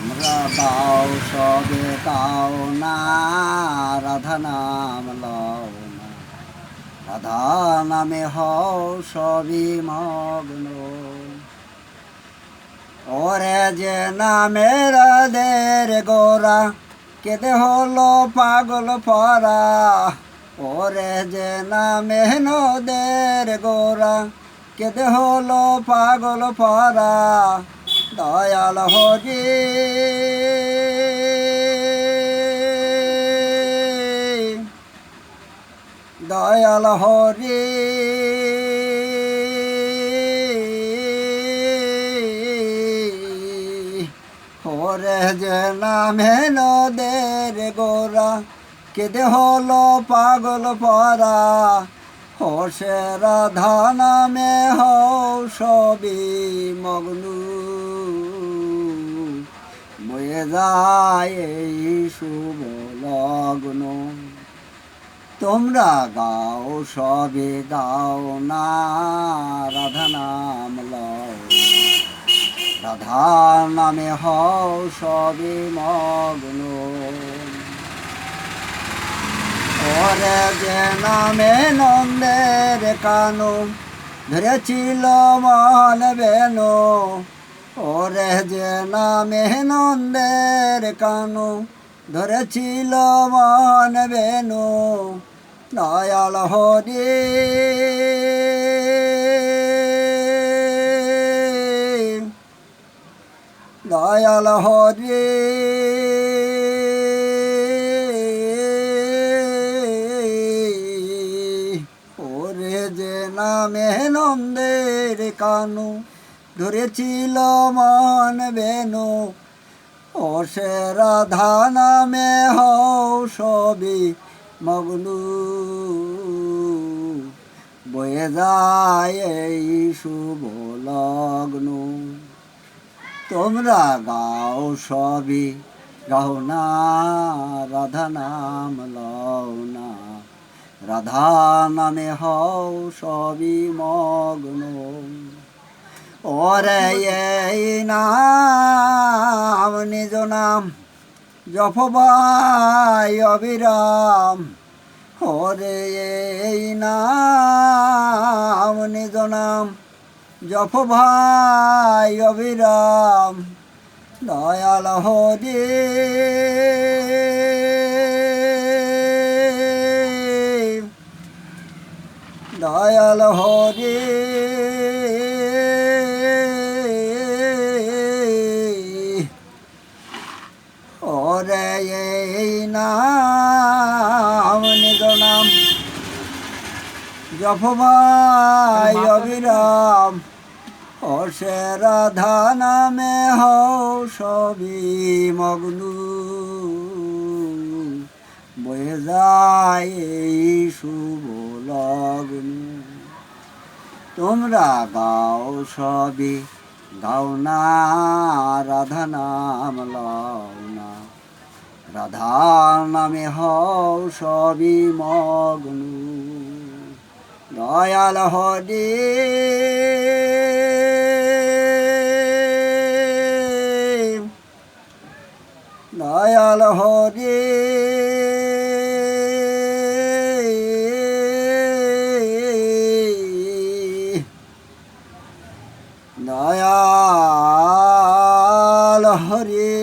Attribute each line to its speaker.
Speaker 1: তোমরা গাও সবে গাও না, রাধা নাম লও না, রাধা নামে হও সবই মগ্ন। ওরে যে নামের দের গোরা, কেদে হলো পাগল পরা। ওরে যে নামে নদের গোরা, কেদে হলো পাগল পরা। দয়াল হরি দয়াল হরি ওরে যে নামে নদের গোরা, কেদে হলো পাগল পরা। হোসে রাধা নামে হও সবই মগ্ন। বয়ে যায় এই শুভ লগ্ন। তোমরা গাও সবে গাও না, রাধা নাম লও না, রাধা নামে হও সবে মগ্ন। ওরে যে নামে নন্দের কানু, ধরেছিল মন বেনু। ওরে যে নামে নন্দের কানু, ধরেছিল মন বেনু। দয়াল হরি দয়াল হরি ওরে যে নামে নন্দের কানু, ধরেছিল মন বেনু। ও সে রাধা নামে হও সবই মগ্ন। বয়ে যায় এই শুভ লগ্ন। তোমরা গাও সবই গাও না, রাধা নাম লও না, রাধা নামে হও সবই মগ্ন। ওরে এই নাম নিজ নাম জপবাই অবিরাম। ওরে এই নাম নিজ নাম জপবাই অবিরাম। দয়াল হরি দয়াল হরি ওরে এই নাম নিজ নাম জপবাই অবিরাম। ও সে রাধা নামে হও সবই মগ্ন। বয়ে যায় এই শুভ লগ্ন। তোমরা গাও সবই গাও না, রাধা নাম লও না, রাধা নামে হও সবই মগ্ন। দয়াল হরি দয়াল হরি দয়াল হরি।